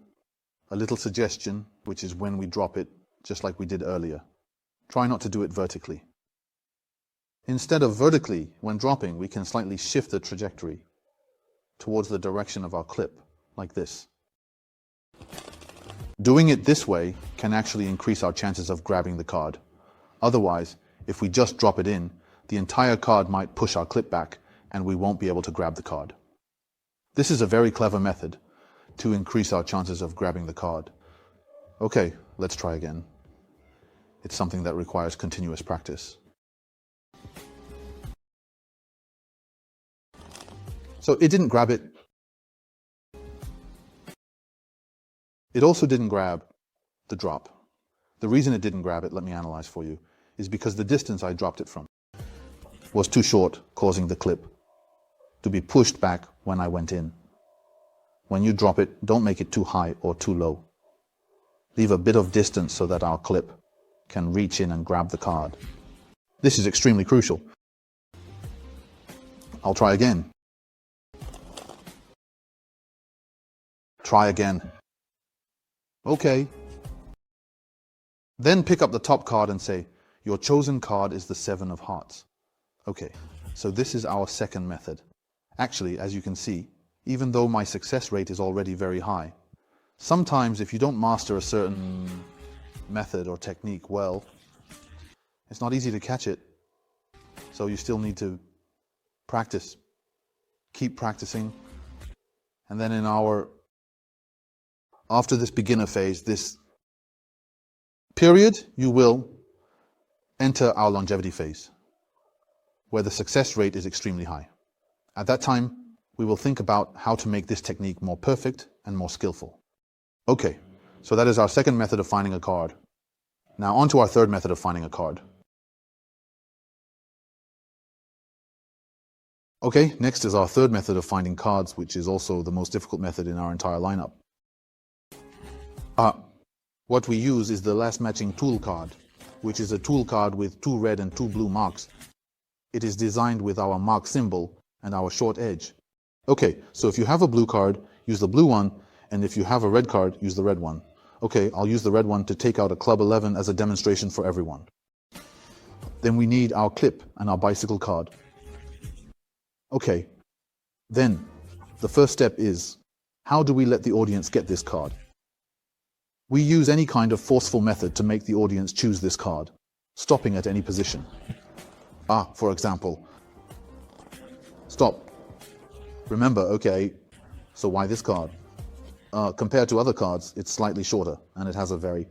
a little suggestion, which is when we drop it, just like we did earlier. Try not to do it vertically. Instead of vertically, when dropping, we can slightly shift the trajectory towards the direction of our clip, like this. Doing it this way can actually increase our chances of grabbing the card. Otherwise, if we just drop it in, the entire card might push our clip back and we won't be able to grab the card. This is a very clever method to increase our chances of grabbing the card. Okay, let's try again. It's something that requires continuous practice. So it didn't grab it. It also didn't grab the drop. The reason it didn't grab it, let me analyze for you, is because the distance I dropped it from was too short, causing the clip to be pushed back when I went in. When you drop it, don't make it too high or too low. Leave a bit of distance so that our clip can reach in and grab the card. This is extremely crucial. I'll try again. Try again. Okay. Then pick up the top card and say, your chosen card is the 7 of hearts. Okay, so this is our second method. Actually, as you can see, even though my success rate is already very high, sometimes if you don't master a certain method or technique well, it's not easy to catch it. So you still need to practice. Keep practicing. And then after this beginner phase, this period, you will enter our longevity phase, where the success rate is extremely high. At that time, we will think about how to make this technique more perfect and more skillful. Okay, so that is our second method of finding a card. Now on to our third method of finding a card. Okay, next is our third method of finding cards, which is also the most difficult method in our entire lineup. What we use is the last matching tool card, which is a tool card with 2 red and 2 blue marks. It is designed with our mark symbol and our short edge. Okay, so if you have a blue card, use the blue one, and if you have a red card, use the red one. Okay, I'll use the red one to take out a Club 11 as a demonstration for everyone. Then we need our clip and our bicycle card. Okay, then the first step is, how do we let the audience get this card? We use any kind of forceful method to make the audience choose this card, stopping at any position. For example, stop. Remember, okay, so why this card? Compared to other cards, it's slightly shorter, and it has a very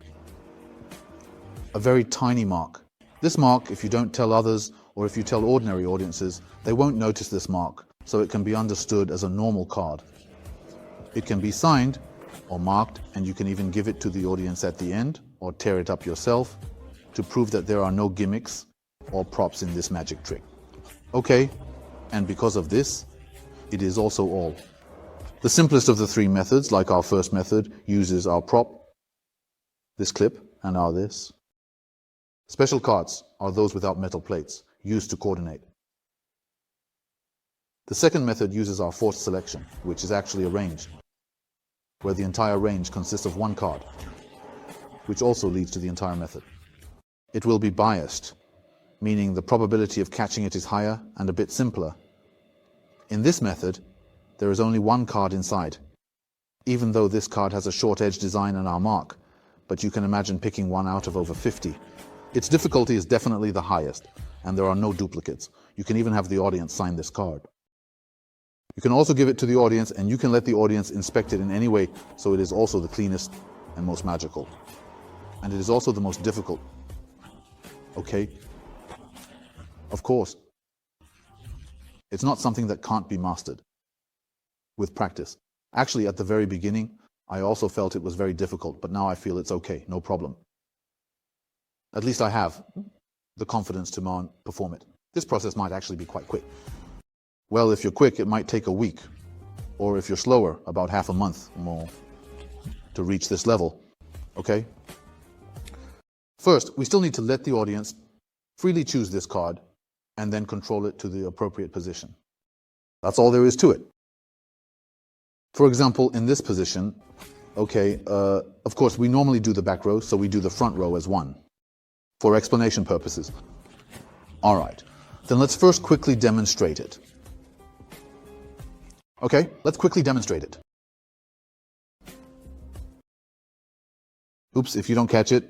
tiny mark. This mark, if you don't tell others, or if you tell ordinary audiences, they won't notice this mark, so it can be understood as a normal card. It can be signed or marked, and you can even give it to the audience at the end, or tear it up yourself, to prove that there are no gimmicks or props in this magic trick. Okay, and because of this, it is also all. The simplest of the 3 methods, like our first method, uses our prop, this clip, and our this. Special cards are those without metal plates, used to coordinate. The second method uses our forced selection, which is actually arranged, where the entire range consists of 1 card, which also leads to the entire method. It will be biased, meaning the probability of catching it is higher and a bit simpler. In this method, there is only 1 card inside, even though this card has a short edge design and our mark, but you can imagine picking 1 out of over 50. Its difficulty is definitely the highest, and there are no duplicates. You can even have the audience sign this card. You can also give it to the audience, and you can let the audience inspect it in any way, so it is also the cleanest and most magical. And it is also the most difficult. Okay? Of course. It's not something that can't be mastered with practice. Actually, at the very beginning, I also felt it was very difficult, but now I feel it's okay, no problem. At least I have the confidence to perform it. This process might actually be quite quick. Well, if you're quick, it might take a week. or if you're slower, about half a month more to reach this level. Okay? First, we still need to let the audience freely choose this card and then control it to the appropriate position. That's all there is to it. For example, in this position, okay, of course, we normally do the back row, so we do the front row as one, for explanation purposes. All right, then let's first quickly demonstrate it. Okay, let's quickly demonstrate it. Oops, if you don't catch it,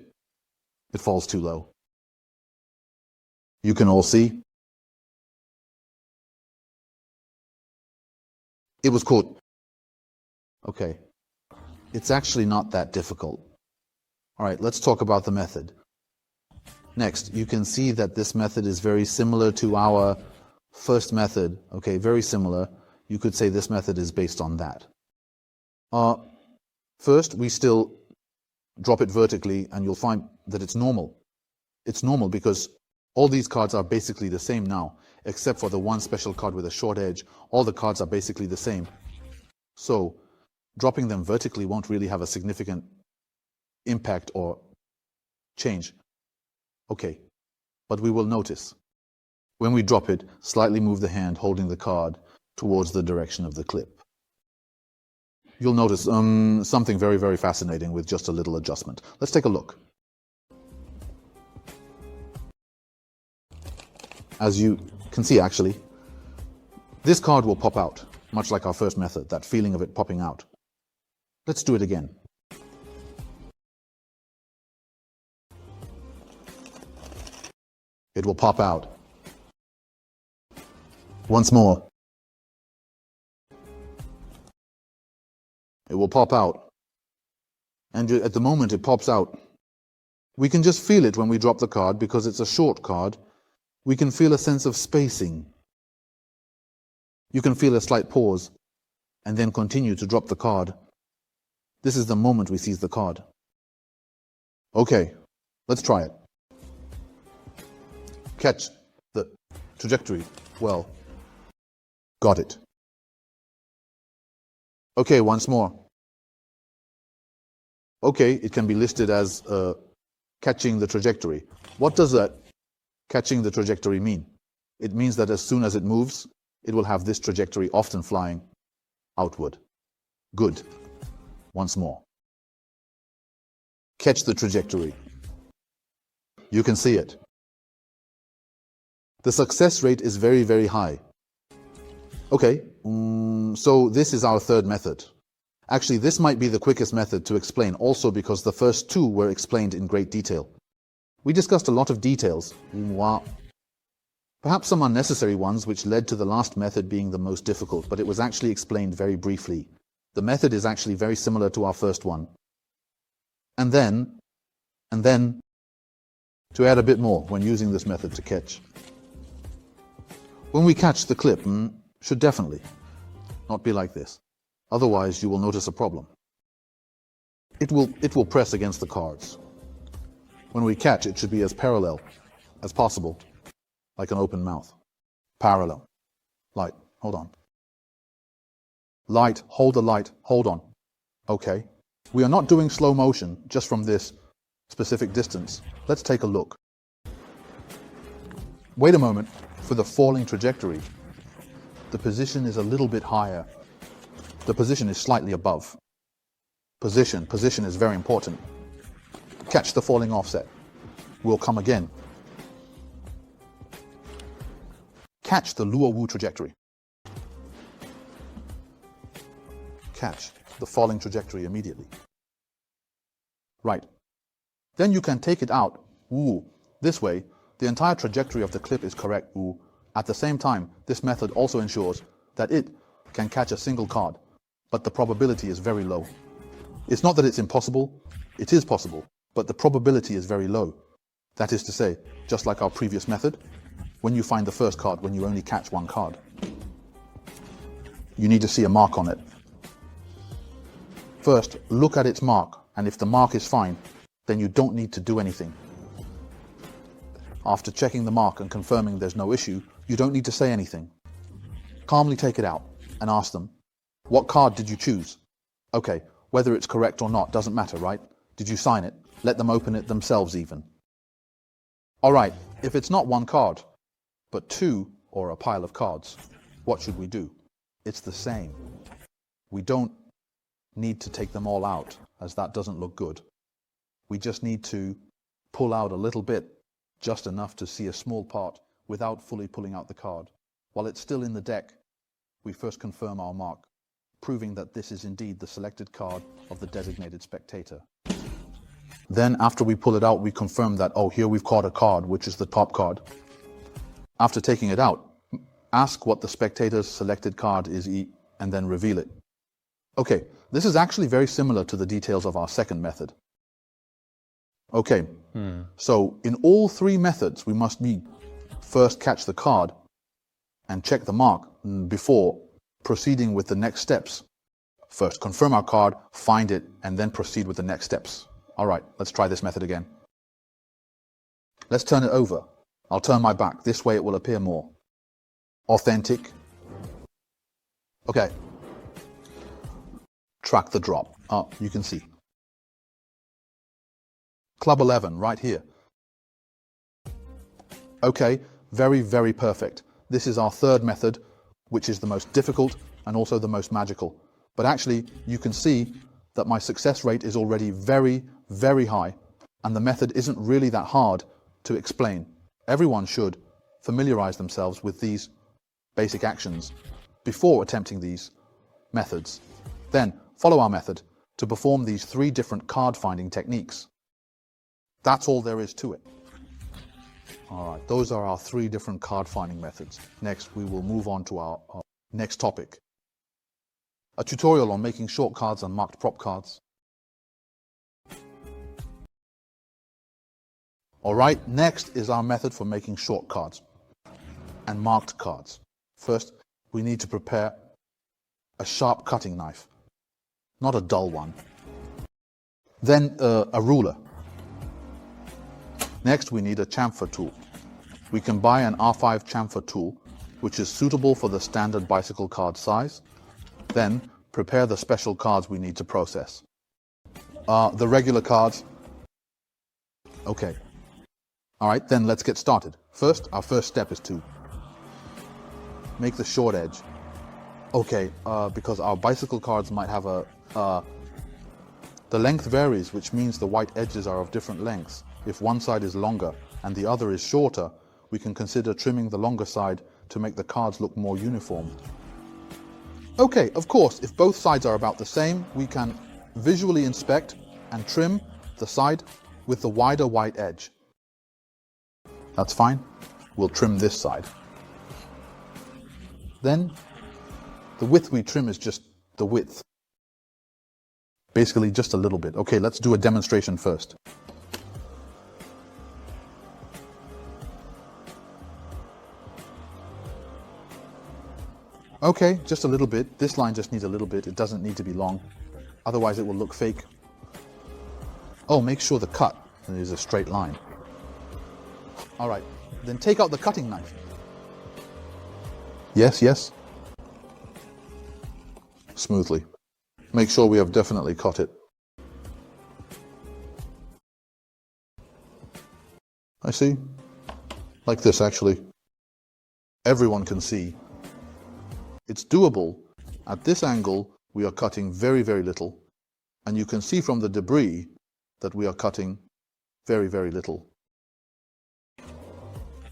it falls too low. You can all see. It was caught. Okay, it's actually not that difficult. All right, let's talk about the method. Next, you can see that this method is very similar to our first method. Okay, very similar. You could say this method is based on that. First, we still drop it vertically, and you'll find that it's normal. It's normal because all these cards are basically the same now, except for the one special card with a short edge. All the cards are basically the same. So, dropping them vertically won't really have a significant impact or change. Okay, but we will notice. When we drop it, slightly move the hand holding the card towards the direction of the clip. You'll notice something very, very fascinating with just a little adjustment. Let's take a look. As you can see, actually, this card will pop out, much like our first method, that feeling of it popping out. Let's do it again. It will pop out. Once more. It will pop out. And at the moment it pops out, we can just feel it when we drop the card because it's a short card. We can feel a sense of spacing. You can feel a slight pause and then continue to drop the card. This is the moment we seize the card. Okay, let's try it. Catch the trajectory. Well, got it. Okay, once more. Okay, it can be listed as catching the trajectory. What does that catching the trajectory mean? It means that as soon as it moves, it will have this trajectory often flying outward. Good. Once more. Catch the trajectory. You can see it. The success rate is very, very high. Okay, so this is our third method. Actually, this might be the quickest method to explain, also because the first two were explained in great detail. We discussed a lot of details. Wow. Perhaps some unnecessary ones, which led to the last method being the most difficult, but it was actually explained very briefly. The method is actually very similar to our first one. And then, to add a bit more when using this method to catch. When we catch the clip, should definitely not be like this. Otherwise, you will notice a problem. It will press against the cards. When we catch, it should be as parallel as possible, like an open mouth. Parallel. Light. Hold on. Light. Hold the light. Hold on. Okay. We are not doing slow motion just from this specific distance. Let's take a look. Wait a moment. For the falling trajectory, the position is a little bit higher. The position is slightly above. Position is very important. Catch the falling offset. We'll come again. Catch the Luo Wu trajectory. Catch the falling trajectory immediately. Right. Then you can take it out. Wu. This way, the entire trajectory of the clip is correct. Wu. At the same time, this method also ensures that it can catch a single card, but the probability is very low. It's not that it's impossible, it is possible, but the probability is very low. That is to say, just like our previous method, when you find the first card when you only catch one card, you need to see a mark on it. First, look at its mark, and if the mark is fine, then you don't need to do anything. After checking the mark and confirming there's no issue, you don't need to say anything. Calmly take it out and ask them, What card did you choose? Okay, whether it's correct or not doesn't matter, right? Did you sign it? Let them open it themselves even. Alright, if it's not one card, but two or a pile of cards, what should we do? It's the same. We don't need to take them all out, as that doesn't look good. We just need to pull out a little bit, just enough to see a small part without fully pulling out the card. While it's still in the deck, we first confirm our mark, proving that this is indeed the selected card of the designated spectator. Then after we pull it out, we confirm that, oh, here we've caught a card, which is the top card. After taking it out, ask what the spectator's selected card is and then reveal it. Okay, this is actually very similar to the details of our second method. Okay, so in all three methods, we must first catch the card and check the mark before proceeding with the next steps. First, confirm our card, find it, and then proceed with the next steps. All right, let's try this method again. Let's turn it over. I'll turn my back. This way it will appear more authentic. Okay. Track the drop. Oh, you can see. Club 11, right here. Okay, very, very perfect. This is our third method, which is the most difficult and also the most magical. But actually, you can see that my success rate is already very, very high, and the method isn't really that hard to explain. Everyone should familiarize themselves with these basic actions before attempting these methods. Then follow our method to perform these three different card finding techniques. That's all there is to it. All right, those are our three different card finding methods. Next, we will move on to our next topic. A tutorial on making short cards and marked prop cards. All right, next is our method for making short cards and marked cards. First, we need to prepare a sharp cutting knife, not a dull one. Then a ruler. Next, we need a chamfer tool. We can buy an R5 chamfer tool, which is suitable for the standard bicycle card size. Then, prepare the special cards we need to process. The regular cards. Okay. All right, then let's get started. First, our first step is to make the short edge. Okay, because our bicycle cards might have the length varies, which means the white edges are of different lengths. If one side is longer and the other is shorter, we can consider trimming the longer side to make the cards look more uniform. Okay, of course, if both sides are about the same, we can visually inspect and trim the side with the wider white edge. That's fine. We'll trim this side. Then, the width we trim is just the width. Basically, just a little bit. Okay, let's do a demonstration first. Okay, just a little bit. This line just needs a little bit. It doesn't need to be long. Otherwise, it will look fake. Oh, make sure the cut is a straight line. All right, then take out the cutting knife. Yes, yes. Smoothly. Make sure we have definitely cut it. I see. Like this, actually. Everyone can see. It's doable. At this angle, we are cutting very, very little. And you can see from the debris that we are cutting very, very little.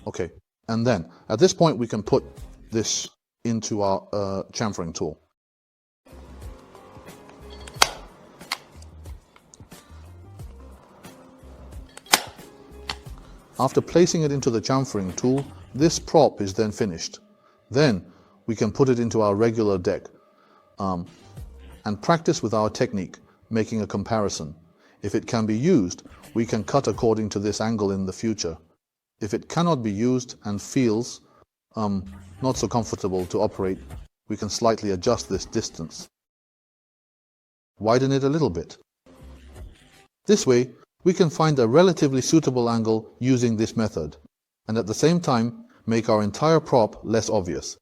Okay, and then at this point we can put this into our chamfering tool. After placing it into the chamfering tool, this prop is then finished. Then we can put it into our regular deck and practice with our technique, making a comparison. If it can be used, we can cut according to this angle in the future. If it cannot be used and feels not so comfortable to operate, we can slightly adjust this distance. Widen it a little bit. This way, we can find a relatively suitable angle using this method, and at the same time make our entire prop less obvious.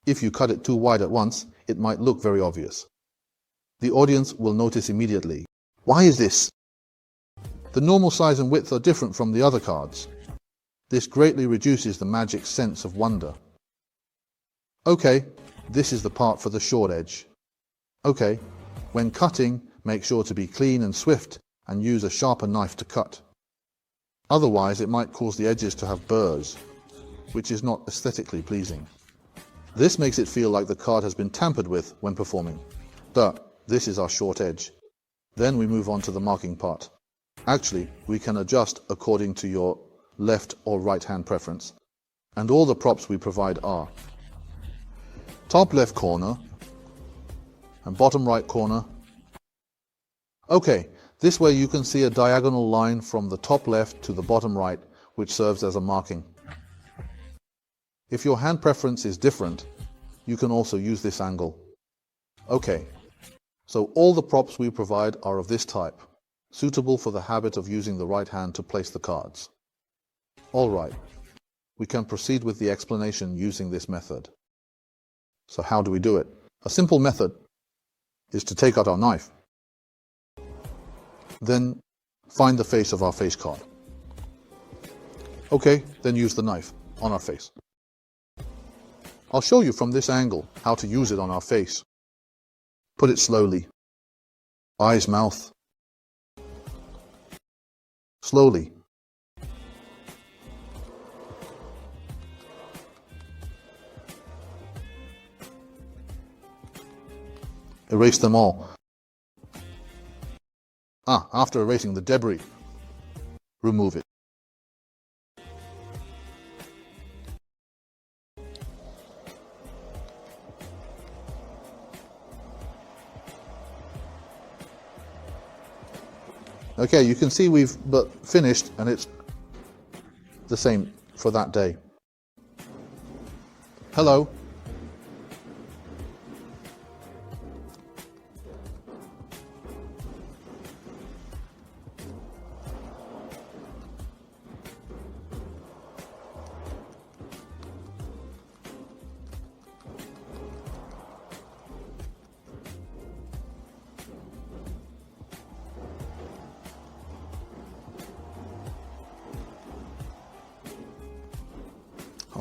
If you cut it too wide at once, it might look very obvious. The audience will notice immediately. Why is this? The normal size and width are different from the other cards. This greatly reduces the magic's sense of wonder. Okay, this is the part for the short edge. Okay, when cutting, make sure to be clean and swift and use a sharper knife to cut. Otherwise, it might cause the edges to have burrs, which is not aesthetically pleasing. This makes it feel like the card has been tampered with when performing. But this is our short edge. Then we move on to the marking part. Actually, we can adjust according to your left or right hand preference. And all the props we provide are top left corner and bottom right corner. Okay, this way you can see a diagonal line from the top left to the bottom right, which serves as a marking. If your hand preference is different, you can also use this angle. Okay, so all the props we provide are of this type, suitable for the habit of using the right hand to place the cards. All right, we can proceed with the explanation using this method. So how do we do it? A simple method is to take out our knife, then find the face of our face card. Okay, then use the knife on our face. I'll show you from this angle how to use it on our face. Put it slowly. Eyes, mouth. Slowly. Erase them all. After erasing the debris, remove it. Okay, you can see we've finished, and it's the same for that day. Hello.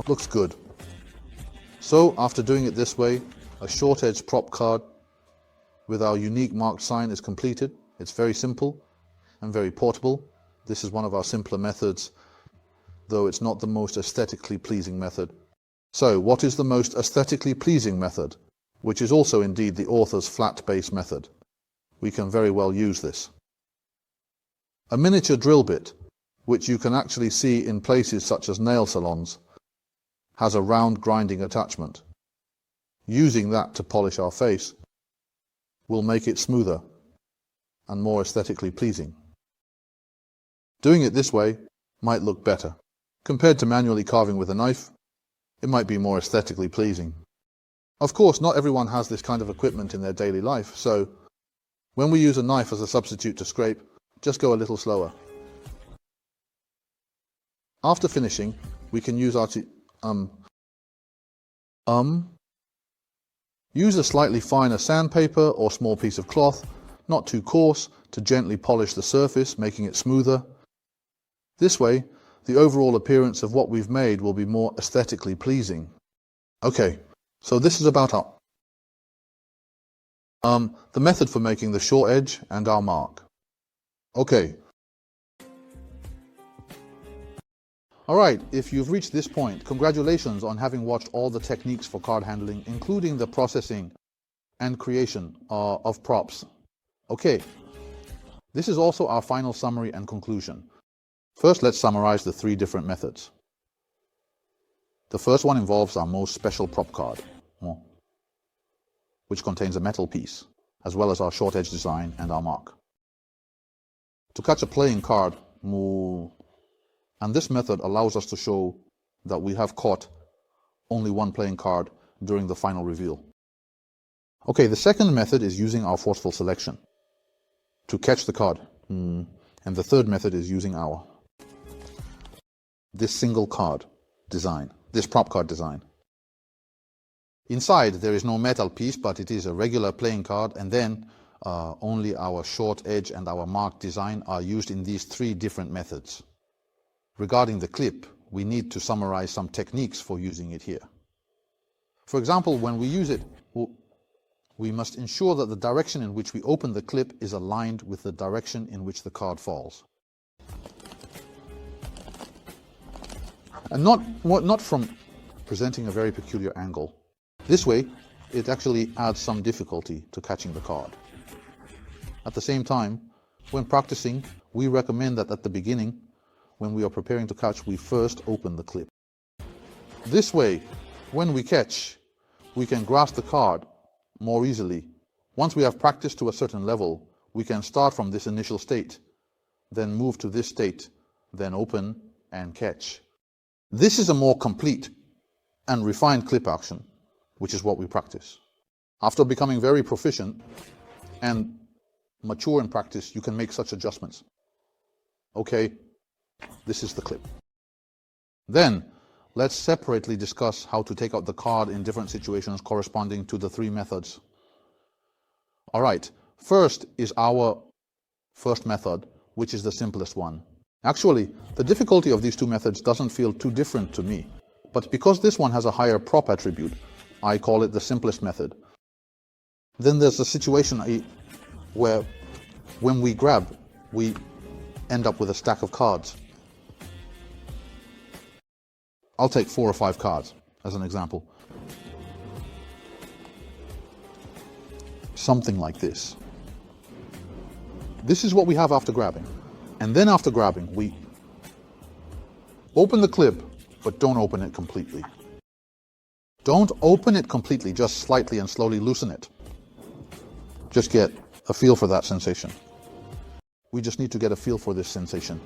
Looks good. So after doing it this way, a short edge prop card with our unique marked sign is completed. It's very simple and very portable. This is one of our simpler methods, though it's not the most aesthetically pleasing method. So what is the most aesthetically pleasing method, which is also indeed the author's flat base method? We can very well use this. A miniature drill bit, which you can actually see in places such as nail salons, has a round grinding attachment. Using that to polish our face will make it smoother and more aesthetically pleasing. Doing it this way might look better. Compared to manually carving with a knife, it might be more aesthetically pleasing. Of course, not everyone has this kind of equipment in their daily life, so when we use a knife as a substitute to scrape, just go a little slower. After finishing, we can use our use a slightly finer sandpaper or small piece of cloth, not too coarse, to gently polish the surface, making it smoother. This way, the overall appearance of what we've made will be more aesthetically pleasing. Okay, so this is about the method for making the short edge and our mark. Okay. Alright, if you've reached this point, congratulations on having watched all the techniques for card handling, including the processing and creation of props. Okay, this is also our final summary and conclusion. First, let's summarize the 3 different methods. The first one involves our most special prop card, which contains a metal piece, as well as our short edge design and our mark. To catch a playing card, and this method allows us to show that we have caught only one playing card during the final reveal. Okay, the second method is using our forceful selection to catch the card. And the third method is using this single card design, this prop card design. Inside there is no metal piece, but it is a regular playing card, and then only our short edge and our marked design are used in these three different methods. Regarding the clip, we need to summarize some techniques for using it here. For example, when we use it, we must ensure that the direction in which we open the clip is aligned with the direction in which the card falls. And not from presenting a very peculiar angle. This way, it actually adds some difficulty to catching the card. At the same time, when practicing, we recommend that at the beginning, when we are preparing to catch, we first open the clip. This way, when we catch, we can grasp the card more easily. Once we have practiced to a certain level, we can start from this initial state, then move to this state, then open and catch. This is a more complete and refined clip action, which is what we practice. After becoming very proficient and mature in practice, you can make such adjustments. Okay, this is the clip. Then, let's separately discuss how to take out the card in different situations corresponding to the three methods. Alright, first is our first method, which is the simplest one. Actually, the difficulty of these two methods doesn't feel too different to me, but because this one has a higher prop attribute, I call it the simplest method. Then there's a situation where when we grab, we end up with a stack of cards. I'll take 4 or 5 cards as an example. Something like this. This is what we have after grabbing. And then after grabbing, we open the clip, but don't open it completely. Don't open it completely, just slightly and slowly loosen it. Just get a feel for that sensation. We just need to get a feel for this sensation.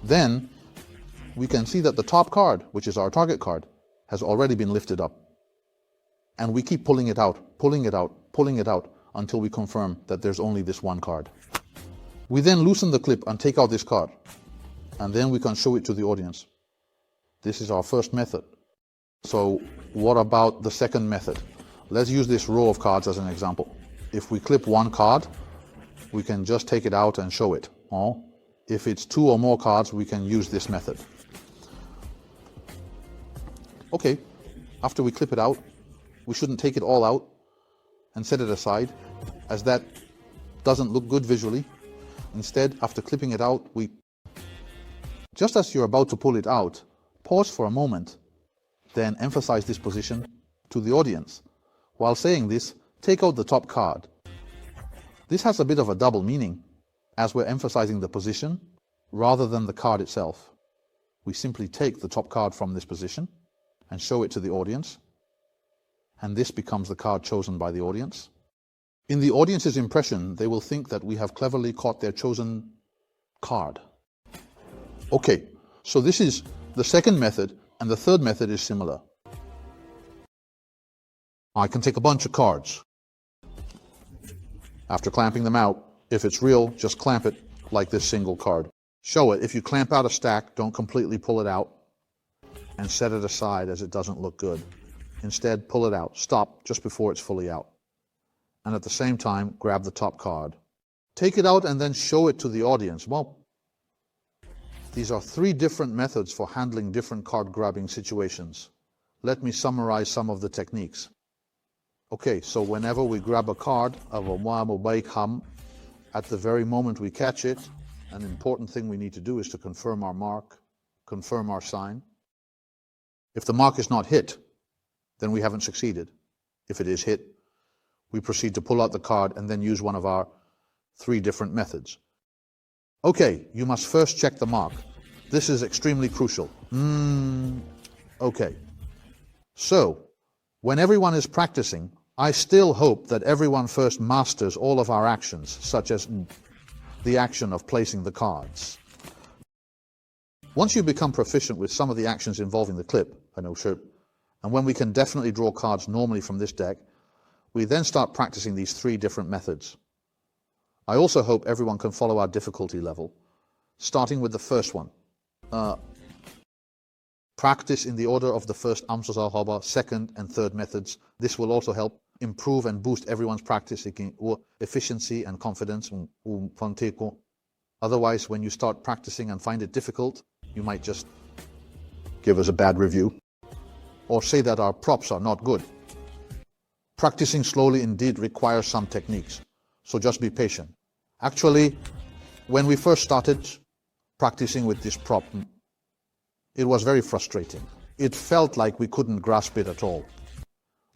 Then we can see that the top card, which is our target card, has already been lifted up. And we keep pulling it out, pulling it out, pulling it out until we confirm that there's only this one card. We then loosen the clip and take out this card, and then we can show it to the audience. This is our first method. So what about the second method? Let's use this row of cards as an example. If we clip one card, we can just take it out and show it. Or if it's 2 or more cards, we can use this method. Okay, after we clip it out, we shouldn't take it all out and set it aside, as that doesn't look good visually. Instead, after clipping it out, just as you're about to pull it out, pause for a moment, then emphasize this position to the audience. While saying this, take out the top card. This has a bit of a double meaning, as we're emphasizing the position rather than the card itself. We simply take the top card from this position and show it to the audience, and this becomes the card chosen by the audience. In the audience's impression, they will think that we have cleverly caught their chosen card. Okay, so this is the second method, and the third method is similar. I can take a bunch of cards. After clamping them out, if it's real, just clamp it like this single card. Show it. If you clamp out a stack, don't completely pull it out and set it aside as it doesn't look good. Instead, pull it out. Stop just before it's fully out. And at the same time, grab the top card. Take it out and then show it to the audience. Well, these are 3 different methods for handling different card grabbing situations. Let me summarize some of the techniques. Okay, so whenever we grab a card of a Wamobay Ham, at the very moment we catch it, an important thing we need to do is to confirm our mark, confirm our sign. If the mark is not hit, then we haven't succeeded. If it is hit, we proceed to pull out the card and then use one of our 3 different methods. Okay, you must first check the mark. This is extremely crucial. Okay. So, when everyone is practicing, I still hope that everyone first masters all of our actions, such as the action of placing the cards. Once you become proficient with some of the actions involving the clip, and when we can definitely draw cards normally from this deck, we then start practicing these 3 different methods. I also hope everyone can follow our difficulty level, starting with the first one. Practice in the order of the first Amsosarhoba, second and third methods. This will also help improve and boost everyone's practice efficiency and confidence. Otherwise, when you start practicing and find it difficult, you might just give us a bad review or say that our props are not good. Practicing slowly indeed requires some techniques, so just be patient. Actually, when we first started practicing with this prop, it was very frustrating. It felt like we couldn't grasp it at all.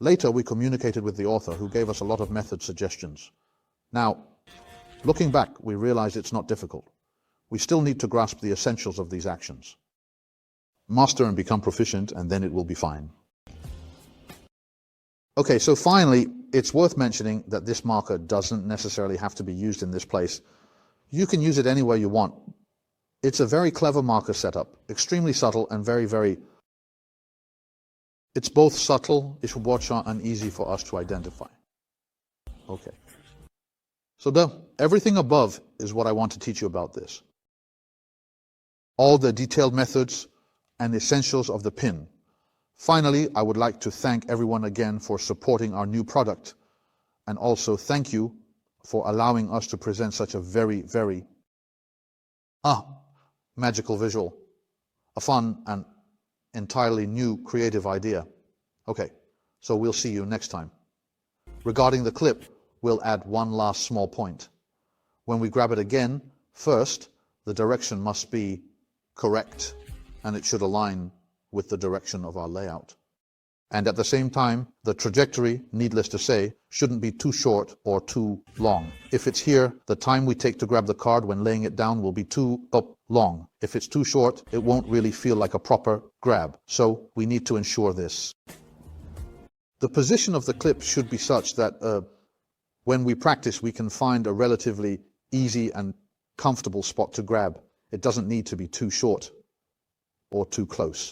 Later, we communicated with the author, who gave us a lot of method suggestions. Now, looking back, we realize it's not difficult. We still need to grasp the essentials of these actions. Master and become proficient, and then it will be fine. Okay, so finally, it's worth mentioning that this marker doesn't necessarily have to be used in this place. You can use it anywhere you want. It's a very clever marker setup, extremely subtle and very it's both subtle, and easy for us to identify. Okay. So everything above is what I want to teach you about this. All the detailed methods and essentials of the pin. Finally, I would like to thank everyone again for supporting our new product, and also thank you for allowing us to present such a very magical visual, a fun and entirely new creative idea. Okay, so we'll see you next time. Regarding the clip, we'll add one last small point. When we grab it again, first, the direction must be correct, and it should align with the direction of our layout. And at the same time, the trajectory, needless to say, shouldn't be too short or too long. If it's here, the time we take to grab the card when laying it down will be too long. If it's too short, it won't really feel like a proper grab. So we need to ensure this. The position of the clip should be such that when we practice, we can find a relatively easy and comfortable spot to grab. It doesn't need to be too short or too close.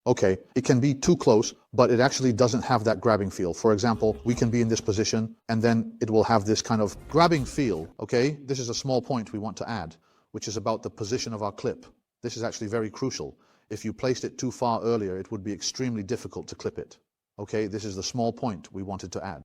Okay, it can be too close, but it actually doesn't have that grabbing feel. For example, we can be in this position, and then it will have this kind of grabbing feel, okay? This is a small point we want to add, which is about the position of our clip. This is actually very crucial. If you placed it too far earlier, it would be extremely difficult to clip it. Okay, this is the small point we wanted to add.